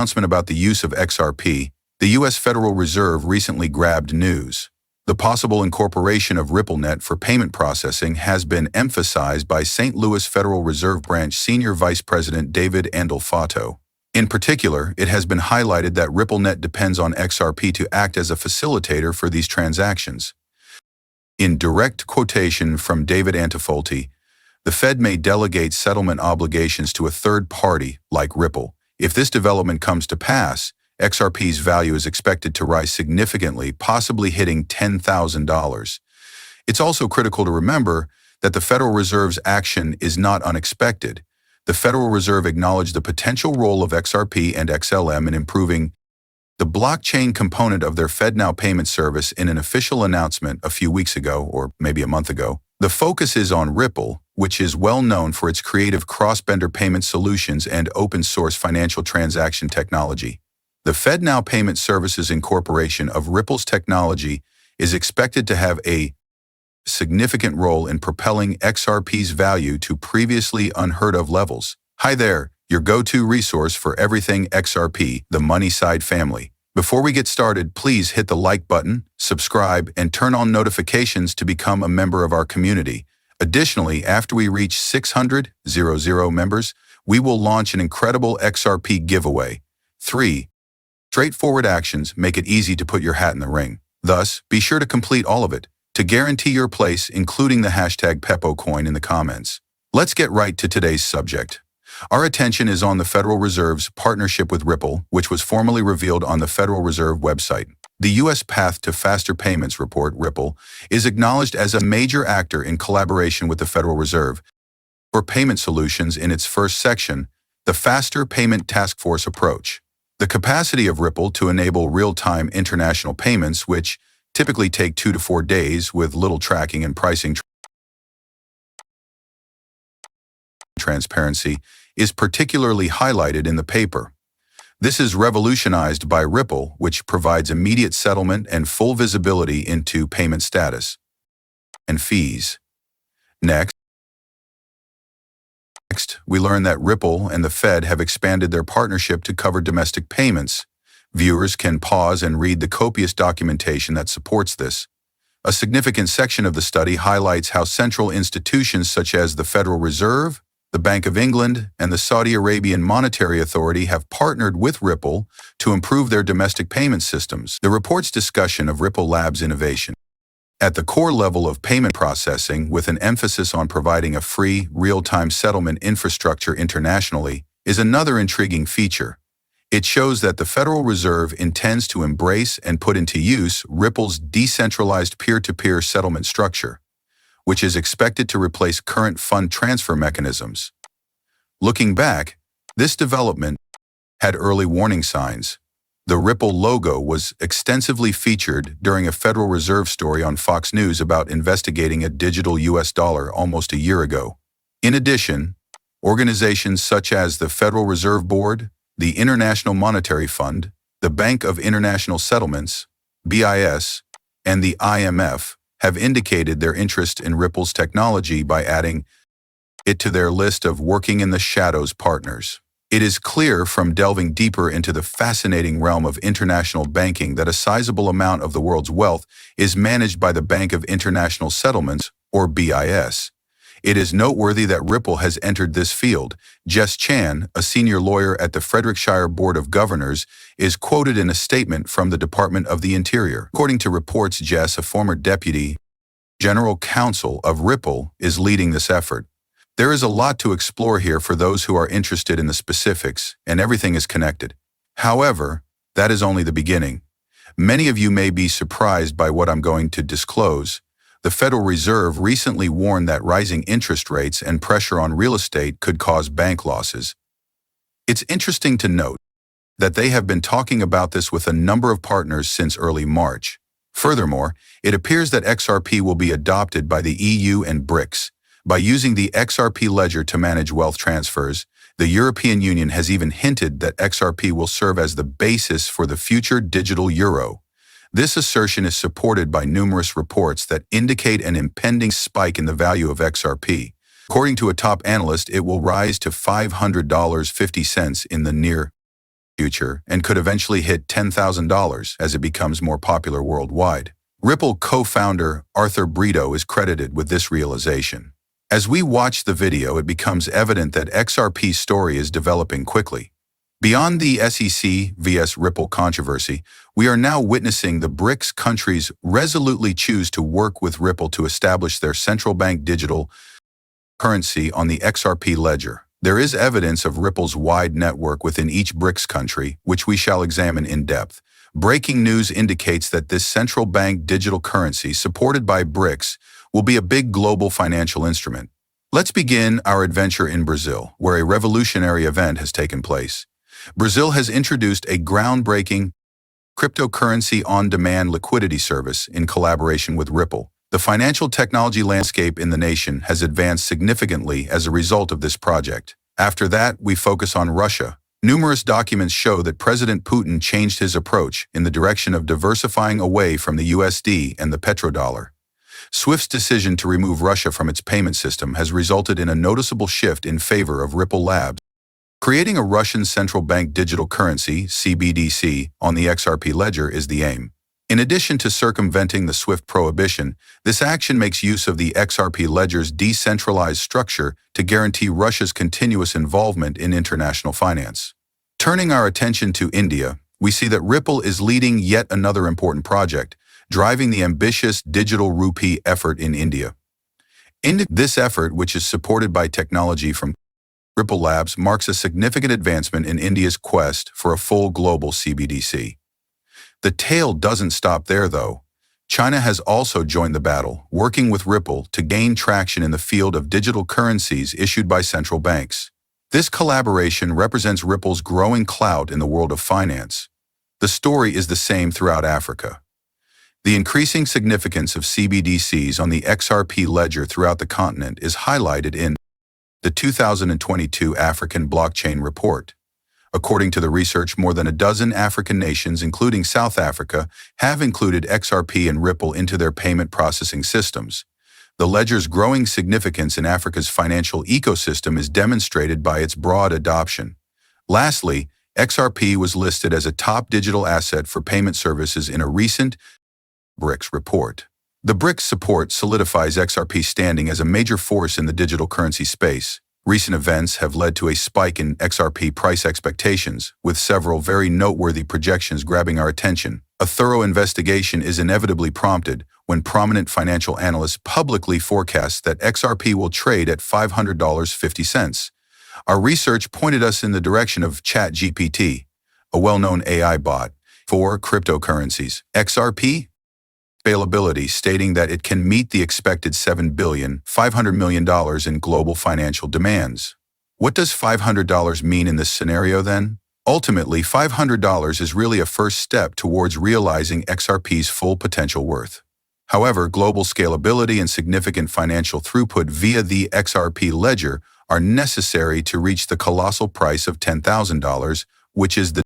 Announcement about the use of XRP, the U.S. Federal Reserve recently grabbed news. The possible incorporation of RippleNet for payment processing has been emphasized by St. Louis Federal Reserve Branch Senior Vice President David Andolfato. In particular, it has been highlighted that RippleNet depends on XRP to act as a facilitator for these transactions. In direct quotation from David Andolfato, the Fed may delegate settlement obligations to a third party, like Ripple. If this development comes to pass, XRP's value is expected to rise significantly, possibly hitting $10,000. It's also critical to remember that the Federal Reserve's action is not unexpected. The Federal Reserve acknowledged the potential role of XRP and XLM in improving the blockchain component of their FedNow payment service in an official announcement a few weeks ago, or maybe a month ago. The focus is on Ripple, which is well known for its creative cross-border payment solutions and open-source financial transaction technology. The FedNow Payment Services incorporation of Ripple's technology is expected to have a significant role in propelling XRP's value to previously unheard-of levels. Hi there, your go-to resource for everything XRP, the Moneyside family. Before we get started, please hit the like button, subscribe, and turn on notifications to become a member of our community. Additionally, after we reach 600 members, we will launch an incredible XRP giveaway. 3. Straightforward actions make it easy to put your hat in the ring. Thus, be sure to complete all of it to guarantee your place, including the hashtag PepoCoin in the comments. Let's get right to today's subject. Our attention is on the Federal Reserve's partnership with Ripple, which was formally revealed on the Federal Reserve website. The U.S. Path to Faster Payments report, Ripple, is acknowledged as a major actor in collaboration with the Federal Reserve for payment solutions in its first section, the Faster Payment Task Force approach. The capacity of Ripple to enable real-time international payments, which typically take 2 to 4 days with little tracking and pricing transparency, is particularly highlighted in the paper. This is revolutionized by Ripple, which provides immediate settlement and full visibility into payment status and fees. Next, we learn that Ripple and the Fed have expanded their partnership to cover domestic payments. Viewers can pause and read the copious documentation that supports this. A significant section of the study highlights how central institutions such as the Federal Reserve, the Bank of England, and the Saudi Arabian Monetary Authority have partnered with Ripple to improve their domestic payment systems. The report's discussion of Ripple Labs' innovation at the core level of payment processing, with an emphasis on providing a free, real-time settlement infrastructure internationally, is another intriguing feature. It shows that the Federal Reserve intends to embrace and put into use Ripple's decentralized peer-to-peer settlement structure, which is expected to replace current fund transfer mechanisms. Looking back, this development had early warning signs. The Ripple logo was extensively featured during a Federal Reserve story on Fox News about investigating a digital US dollar almost a year ago. In addition, organizations such as the Federal Reserve Board, the International Monetary Fund, the Bank of International Settlements, BIS, and the IMF have indicated their interest in Ripple's technology by adding it to their list of working in the shadows partners. It is clear from delving deeper into the fascinating realm of international banking that a sizable amount of the world's wealth is managed by the Bank of International Settlements, or BIS. It is noteworthy that Ripple has entered this field. Jess Chan, a senior lawyer at the Frederickshire Board of Governors, is quoted in a statement from the Department of the Interior. According to reports, Jess, a former deputy general counsel of Ripple, is leading this effort. There is a lot to explore here for those who are interested in the specifics, and everything is connected. However, that is only the beginning. Many of you may be surprised by what I'm going to disclose. The Federal Reserve recently warned that rising interest rates and pressure on real estate could cause bank losses. It's interesting to note that they have been talking about this with a number of partners since early March. Furthermore, it appears that XRP will be adopted by the EU and BRICS. By using the XRP ledger to manage wealth transfers, the European Union has even hinted that XRP will serve as the basis for the future digital euro. This assertion is supported by numerous reports that indicate an impending spike in the value of XRP. According to a top analyst, it will rise to $500.50 in the near future and could eventually hit $10,000 as it becomes more popular worldwide. Ripple co-founder Arthur Brito is credited with this realization. As we watch the video, it becomes evident that XRP's story is developing quickly. Beyond the SEC vs. Ripple controversy, we are now witnessing the BRICS countries resolutely choose to work with Ripple to establish their central bank digital currency on the XRP ledger. There is evidence of Ripple's wide network within each BRICS country, which we shall examine in depth. Breaking news indicates that this central bank digital currency, supported by BRICS, will be a big global financial instrument. Let's begin our adventure in Brazil, where a revolutionary event has taken place. Brazil has introduced a groundbreaking cryptocurrency on-demand liquidity service in collaboration with Ripple. The financial technology landscape in the nation has advanced significantly as a result of this project. After that, we focus on Russia. Numerous documents show that President Putin changed his approach in the direction of diversifying away from the USD and the petrodollar. SWIFT's decision to remove Russia from its payment system has resulted in a noticeable shift in favor of Ripple Labs. Creating a Russian central bank digital currency, CBDC, on the XRP ledger is the aim. In addition to circumventing the SWIFT prohibition, this action makes use of the XRP ledger's decentralized structure to guarantee Russia's continuous involvement in international finance. Turning our attention to India, we see that Ripple is leading yet another important project, driving the ambitious digital rupee effort in India. This effort, which is supported by technology from Ripple Labs, marks a significant advancement in India's quest for a full global CBDC. The tale doesn't stop there, though. China has also joined the battle, working with Ripple to gain traction in the field of digital currencies issued by central banks. This collaboration represents Ripple's growing clout in the world of finance. The story is the same throughout Africa. The increasing significance of CBDCs on the XRP ledger throughout the continent is highlighted in the 2022 African Blockchain Report. According to the research, more than a dozen African nations, including South Africa, have included XRP and Ripple into their payment processing systems. The ledger's growing significance in Africa's financial ecosystem is demonstrated by its broad adoption. Lastly, XRP was listed as a top digital asset for payment services in a recent BRICS report. The BRICS support solidifies XRP's standing as a major force in the digital currency space. Recent events have led to a spike in XRP price expectations, with several very noteworthy projections grabbing our attention. A thorough investigation is inevitably prompted when prominent financial analysts publicly forecast that XRP will trade at $500.50. Our research pointed us in the direction of ChatGPT, a well-known AI bot, for cryptocurrencies. XRP scalability, stating that it can meet the expected $7.5 billion in global financial demands. What does $500 mean in this scenario then? Ultimately, $500 is really a first step towards realizing XRP's full potential worth. However, global scalability and significant financial throughput via the XRP ledger are necessary to reach the colossal price of $10,000, which is the